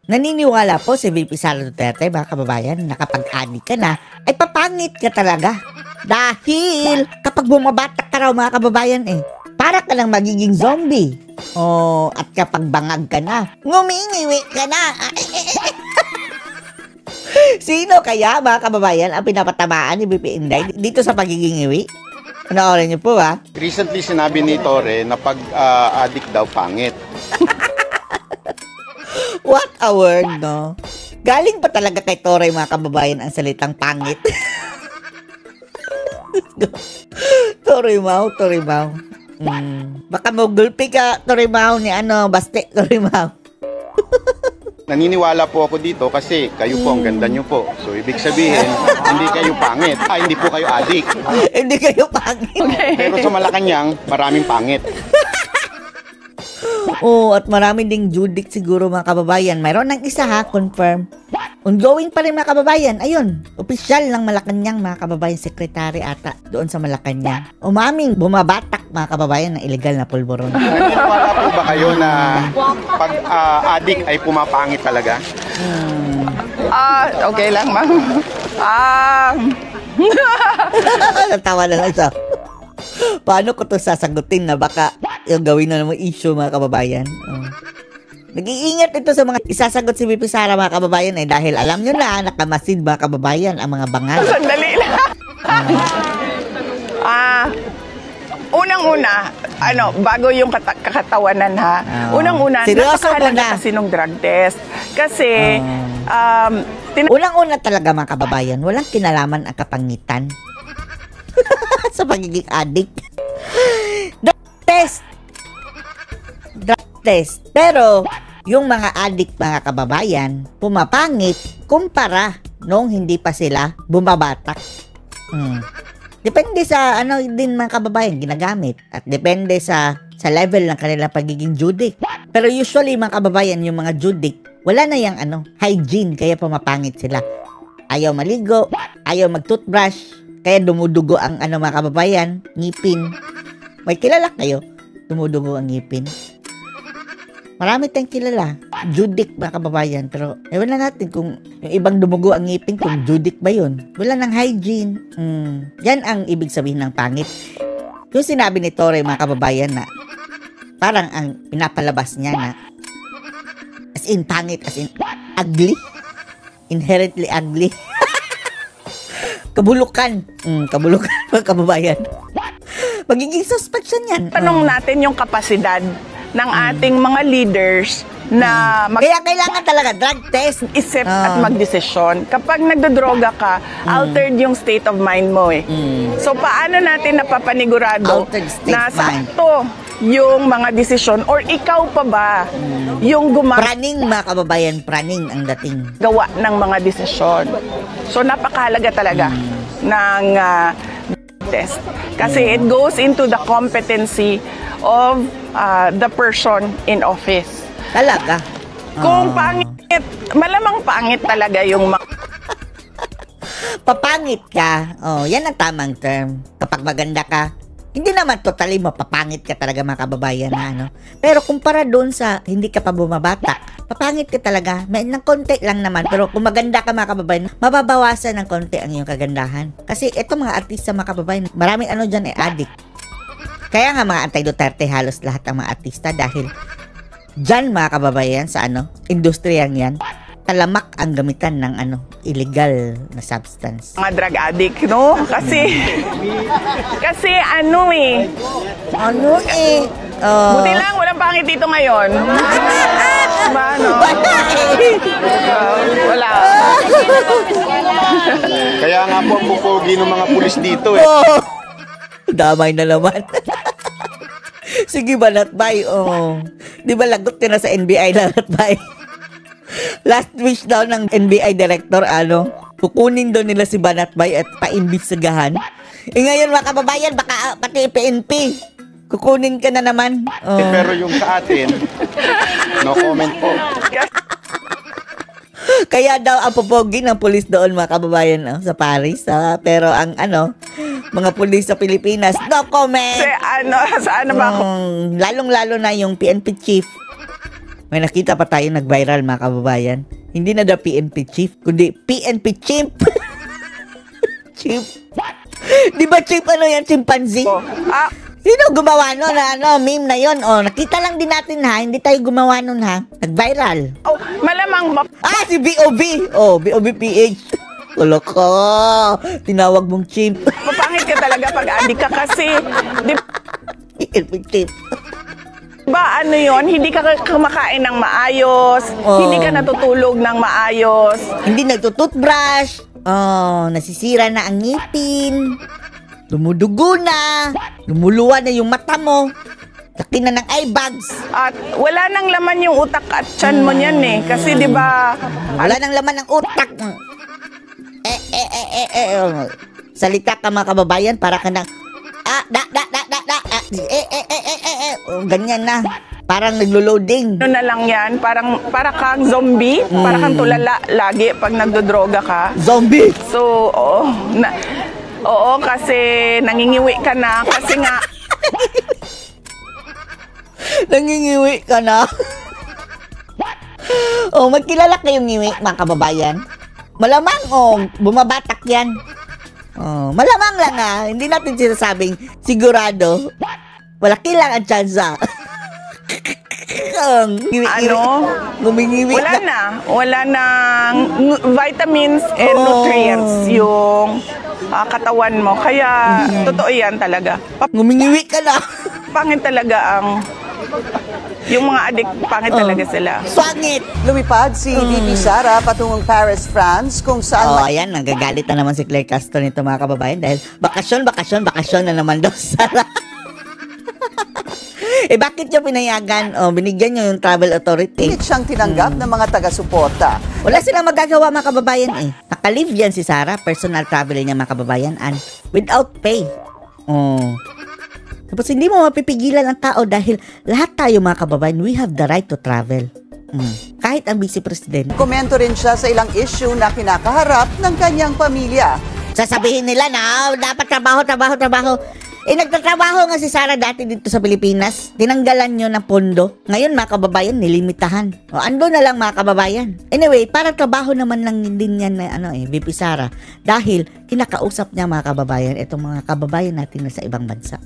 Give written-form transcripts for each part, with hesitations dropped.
Naniniwala po si VP Sara Duterte, mga kababayan, na kapag adik ka na, ay papangit ka talaga. Dahil kapag bumabatak ka raw, mga kababayan, para ka lang magiging zombie. At kapag bangag ka na, ngumingiwi ka na. Sino kaya, mga kababayan, ang pinapatamaan ni VP Inday dito sa pagiging iwi? Panoorin niyo po, ha? Recently sinabi ni Torre na pag adik daw pangit. What a word, no? Galing pa talaga kay Torre, mga kababayan, ang salitang pangit. Torimaw. Baka magulpi ka, Torimaw, ni Baste, Torimaw. Naniniwala po ako dito kasi kayo po, ang ganda nyo po. So, ibig sabihin, hindi kayo pangit. Hindi po kayo adik. Hindi kayo pangit. Okay. Pero sa Malacanang, maraming pangit. At marami ding judik siguro, mga kababayan. Mayroon ng isa, ha, confirm. Ongoing pa rin, mga kababayan. Ayun, opisyal ng Malacanang, mga kababayan, sekretary ata doon sa Malacanang. Umaming bumabatak, mga kababayan, ng illegal na pulburon. Naniniwala po ba kayo na pag adik ay pumapangit talaga? Okay lang, ma'am. Natawa na lang siya. Paano ko to sasagutin na baka yung gawin na naman issue, mga kababayan? Nag-iingat ito sa mga isasagot si VP Sara, mga kababayan, dahil alam nyo na, nakamasid, mga kababayan, ang mga bangal. Sandali lang. Unang-una, bago yung kakatawanan, ha. Unang-una, napakahalaga kasi nung drug test. Kasi, unang-una talaga, mga kababayan, walang kinalaman ang kapangitan sa pagiging addict. Drug test. Pero, yung mga addict, mga kababayan, pumapangit kumpara nung hindi pa sila bumabatak. Depende sa din, mga kababayan, ginagamit. At depende sa level ng kanilang pagiging judik. Pero usually, mga kababayan, yung mga judik, wala na yung hygiene, kaya pumapangit sila. Ayaw maligo, ayaw mag-toothbrush, kaya dumudugo ang mga kababayan, ngipin. May kilala kayo? Dumudugo ang ngipin. Marami tayong kilala. Judik, mga kababayan. Pero, ewan na natin kung yung ibang dumugo ang ngipin, kung judik ba yun. Wala ng hygiene. Yan ang ibig sabihin ng pangit. Yung sinabi ni Torre, mga kababayan, na parang ang pinapalabas niya na as in pangit, as in ugly. Inherently ugly. Kabulukan. Kabulukan, mga kababayan. Magiging suspect yan. Tanong natin yung kapasidad ng ating mga leaders na kaya kailangan talaga drug test, isip at magdesisyon. Kapag nagdodroga ka, altered yung state of mind mo So paano natin napapanigurado na sakto yung mga desisyon or ikaw pa ba yung praning, mga kababayan, praning ang dating gawa ng mga desisyon. So napakahalaga talaga ng test kasi it goes into the competency of the person in office. Talaga? Kung pangit, malamang pangit talaga yung papangit ka. Yan ang tamang term. Kapag maganda ka, hindi naman totally mapapangit ka talaga, mga kababayan, na Pero kumpara doon sa hindi ka pa bumabata, papangit ka talaga. May ng konti lang naman. Pero kung maganda ka, mga kababayan, mababawasan ng konti ang iyong kagandahan. Kasi ito, mga artista, mga kababayan, maraming dyan addict. Kaya nga mga anti-Duterte halos lahat ang mga artista dahil dyan, mga kababayan, sa industriyang yan, talamak ang gamitan ng illegal na substance. Mga drug addict, no? Kasi buti lang, walang pangit dito ngayon. Wala. Kaya nga po ang pupogi ng mga pulis dito Damay na naman. Sige, Banatbay. Di ba lagot ka na sa NBI, Banatbay? Last wish daw ng NBI director, kukunin daw nila si Banatbay at paimbestigahan. Ngayon, mga kababayan, baka pati PNP, kukunin ka na naman. Pero yung sa atin, no comment po. Kaya daw ang pupogi ng pulis doon, mga kababayan, sa Paris. Pero ang mga pulis sa Pilipinas, no comment. Saan ba ako? Lalong-lalo na yung PNP chief. May nakita pa tayo nag-viral mga kababayan. Hindi na PNP chief, kundi PNP chimp. Chimp. Di ba chimp ano yan, chimpanzee? Sino gumawa nun na meme na yon? Nakita lang din natin ha, hindi tayo gumawa nun ha. Nag-viral. Malamang si B.O.B. B.O.B. PH. Ulo ko. Tinawag mong chimp. Mapangit ka talaga pag adik ka kasi. PNP chimp. Ba ano yon? Hindi ka kumakain ng maayos, hindi ka natutulog ng maayos, hindi nagtututbrush, nasisira na ang ngipin, dumudugo na, lumuluwa na yung mata mo, laki na ng eye bags. At wala nang laman yung utak at tiyan mo niyan eh. Kasi di ba wala nang laman ng utak. Salita ka mga kababayan, para ka ng ganyan na. Parang naglo-loading. Ano na lang yan, para kang zombie, para kang tulala lagi pag nagdodroga ka. Zombie? So, oo, kasi nangingiwi ka na, kasi nga nangingiwi ka na? Magkilala kayong ngiwi, mga kababayan. Malamang, bumabatak yan. Malamang lang hindi natin sinasabing sigurado. Malaki lang ang tsansa. Gumingiwi wala nang vitamins and nutrients yung katawan mo. Kaya, totoo yan talaga. Gumingiwi ka na. Pangit talaga yung mga adik, pangit talaga sila. Swangit! Lumipad si VP Sara patungong Paris, France, kung saan... ayan, nagagalit na naman si Claire Castro nito mga kababayan dahil bakasyon na naman daw, Sara. Bakit niyo pinayagan? Binigyan niyo yung travel authority. Hindi siyang tinanggap ng mga taga-suporta. Wala silang magagawa mga kababayan Nakalive yan si Sara, personal travel niya mga kababayan, and without pay. Tapos hindi mo mapipigilan ang tao dahil lahat tayo mga kababayan, we have the right to travel. Kahit ang vice president. Komento rin siya sa ilang issue na kinakaharap ng kanyang pamilya. Sasabihin nila na dapat trabaho. Nagtatrabaho nga si Sara dati dito sa Pilipinas. Tinanggalan nyo ng pondo. Ngayon mga kababayan, nilimitahan. Ando na lang mga kababayan. Anyway, para trabaho naman lang din yan na VP Sara. Dahil kinakausap niya mga kababayan, itong mga kababayan natin na sa ibang bansa.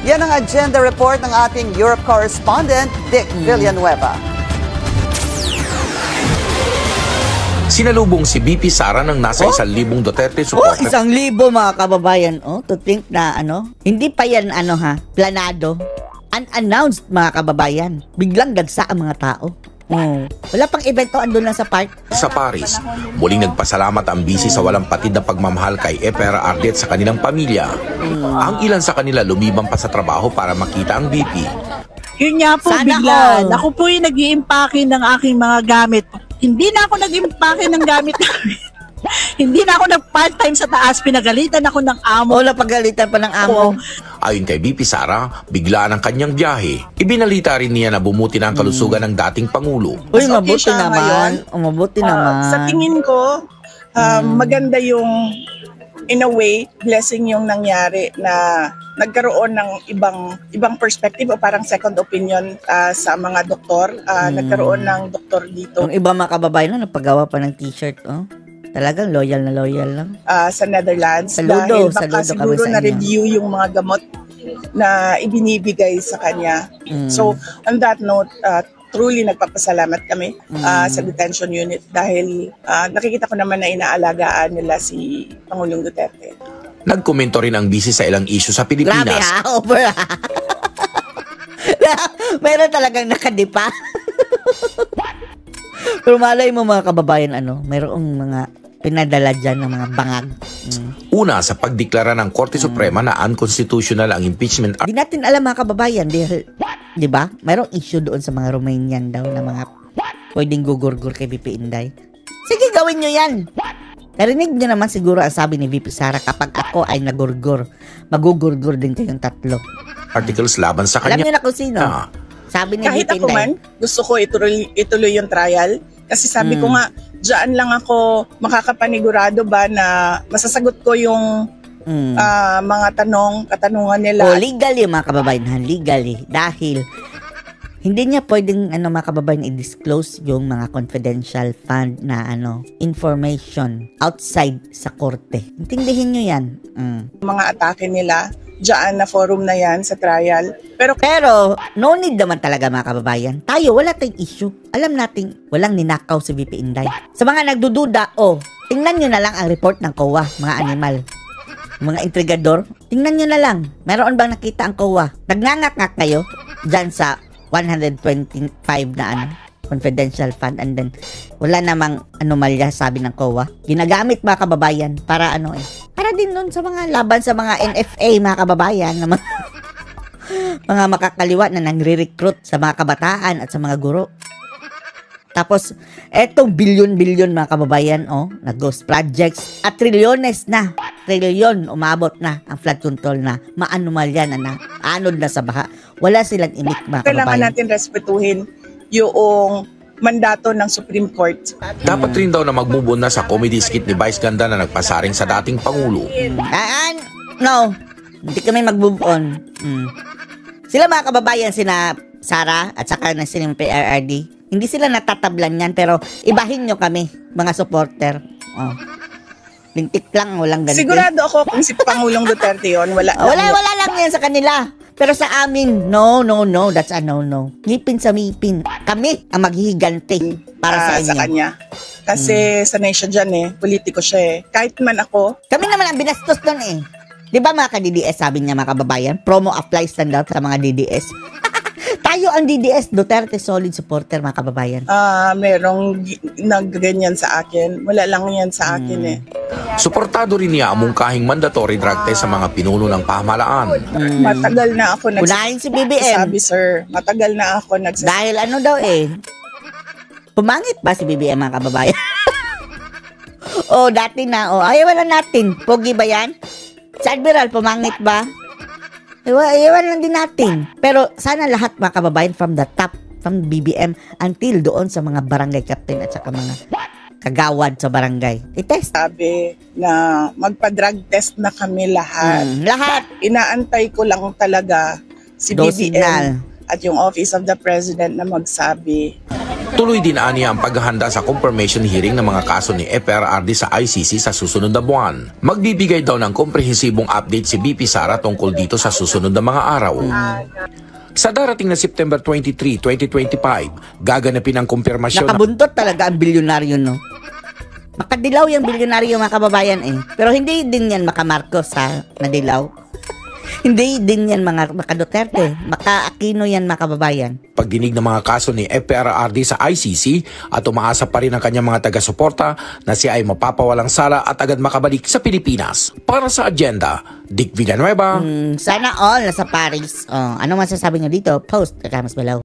Yan ang agenda report ng ating Europe correspondent, Dick Villanueva. Sinalubong si VP Sara ng nasa 1,000 Duterte supporters. 1,000 mga kababayan. To think na hindi pa yan planado. Unannounced mga kababayan. Biglang dagsa ang mga tao. Wala pang evento, andun lang sa park. Sa Paris, muling nagpasalamat ang VP sa walang patid na pagmamahal kay Epera Ardet sa kanilang pamilya. Ang ilan sa kanila lumibang pa sa trabaho para makita ang VP. Yun nga po, bigla. Ako po yung nag-i-impake ng aking mga gamit. Hindi na ako nag-impake ng gamit namin. Hindi na ako nag-part-time sa taas. Pinagalitan ako ng amo. Napagalitan pa ng amo. Ayon kay VP Sara, biglaan ang kanyang biyahe. Ibinalita rin niya na bumuti na ang kalusugan ng dating Pangulo. Mabuti naman. Mabuti naman. Sa tingin ko, maganda yung, in a way, blessing yung nangyari na nagkaroon ng ibang perspective o parang second opinion sa mga doktor. Nagkaroon ng doktor dito. Yung iba mga kababayan nagpagawa pa ng t-shirt. Talagang loyal lang. Sa Netherlands. Saludo, dahil baka siguro na-review yung mga gamot na ibinibigay sa kanya. So, on that note, truly nagpapasalamat kami sa detention unit dahil nakikita ko naman na inaalagaan nila si Pangulong Duterte. Nagkomento rin ang VP sa ilang issue sa Pilipinas. Grabe over Meron talagang nakadipa. Pero malay mo mga kababayan, mayroong mga pinadala dyan ng mga bangag. Una, sa pagdeklara ng Korte Suprema na unconstitutional ang impeachment. Di natin alam mga kababayan, di ba? Mayroong issue doon sa mga Romanian daw na mga pwedeng gugurgur kay VP Inday. Sige, gawin nyo yan. Narinig nyo naman siguro ang sabi ni VP Sara, kapag ako ay nagurgur, magugurgur din kayong tatlo. Articles laban sa kanya. Alam nyo na kung sino? Sabi ni Kahit VP ako Inday. man, gusto ko ituloy yung trial. Kasi sabi ko nga, dyan lang ako makakapanigurado ba na masasagot ko yung mga katanungan nila. Legally mga kababayan, legally. Dahil Hindi niya pwedeng mga kababayan i-disclose yung mga confidential fund na information outside sa korte. Intindihin niyo yan. Mga atake nila diyan na forum na yan sa trial. Pero no need naman talaga mga kababayan. Tayo, wala tayong issue. Alam natin, walang ninakaw si VP Inday. Sa mga nagdududa, tingnan nyo na lang ang report ng COA, mga animal. Mga intrigador, tingnan nyo na lang. Meron bang nakita ang COA? Nagnangak-ngak kayo dyan sa 125 na confidential fund, and then wala namang anomalya, sabi ng COA. Ginagamit mga kababayan para para din nun sa mga laban sa mga NFA mga kababayan, na mga makakaliwa na nangre-recruit sa mga kabataan at sa mga guro. Tapos etong bilyon-bilyon mga kababayan na ghost projects at trilyones na, trilyon umabot na ang flood control na maanomalya na anod na sa baha. Wala silang imik mga kababayan. Kailangan natin respetuhin yung mandato ng Supreme Court. Dapat rin daw na magmubon na sa comedy skit ni Vice Ganda na nagpasaring sa dating Pangulo. No, hindi kami mag-move on. Sila mga kababayan, sina Sara at saka na silang PRRD, hindi sila natatablan yan, pero ibahin nyo kami, mga supporter. Lintik lang, walang ganito. Sigurado ako kung si Pangulong Duterte yun, wala lang yan sa kanila. Pero sa amin, no, that's a no. Ngipin sa ngipin. Kami ang maghihigante para sa inyo. Sa kanya. Kasi sanay siya dyan politiko siya Kahit man ako. Kami naman ang binastos doon Di ba mga ka-DDS, sabi niya mga kababayan, promo applies lang daw sa mga DDS. Tayo ang DDS, Duterte solid supporter mga kababayan. Merong nagganyan sa akin. Wala lang yan sa akin Suportado rin niya ang mungkahing mandatory drug test sa mga pinuno ng pamahalaan. Matagal na ako unahin si BBM. Sabi sir, matagal na ako dahil pumangit ba si BBM mga kababayan? Dati na ayaw na natin. Pogi ba yan? Si Admiral, pumangit ba? Iwan lang din natin. Pero sana lahat mga kababayan from the top, from BBM until doon sa mga barangay captain at saka mga kagawad sa barangay. I-test. Sabi na magpa-drug test na kami lahat. Lahat. Inaantay ko lang talaga si BBM at yung Office of the President na magsabi. Tuloy din niya ang paghahanda sa confirmation hearing ng mga kaso ni FPRRD sa ICC sa susunod na buwan. Magbibigay daw ng komprehensibong update si BP Sara tungkol dito sa susunod na mga araw. Sa darating na September 23, 2025, gaganapin ang kumpirmasyon. Nakabuntot talaga ang bilyonaryo, no? Makadilaw yung bilyonaryo mga kababayan Pero hindi din yan makamarcos nadilaw. Hindi din yan maka Duterte. Maka Aquino yan mga kababayan. Pagdinig ng mga kaso ni FPRRD sa ICC at umaasa pa rin ang kanyang mga taga-suporta na siya ay mapapawalang sala at agad makabalik sa Pilipinas. Para sa agenda, Dick Villanueva. Sana all nasa Paris. Ano masasabi niyo dito? Post the comments below.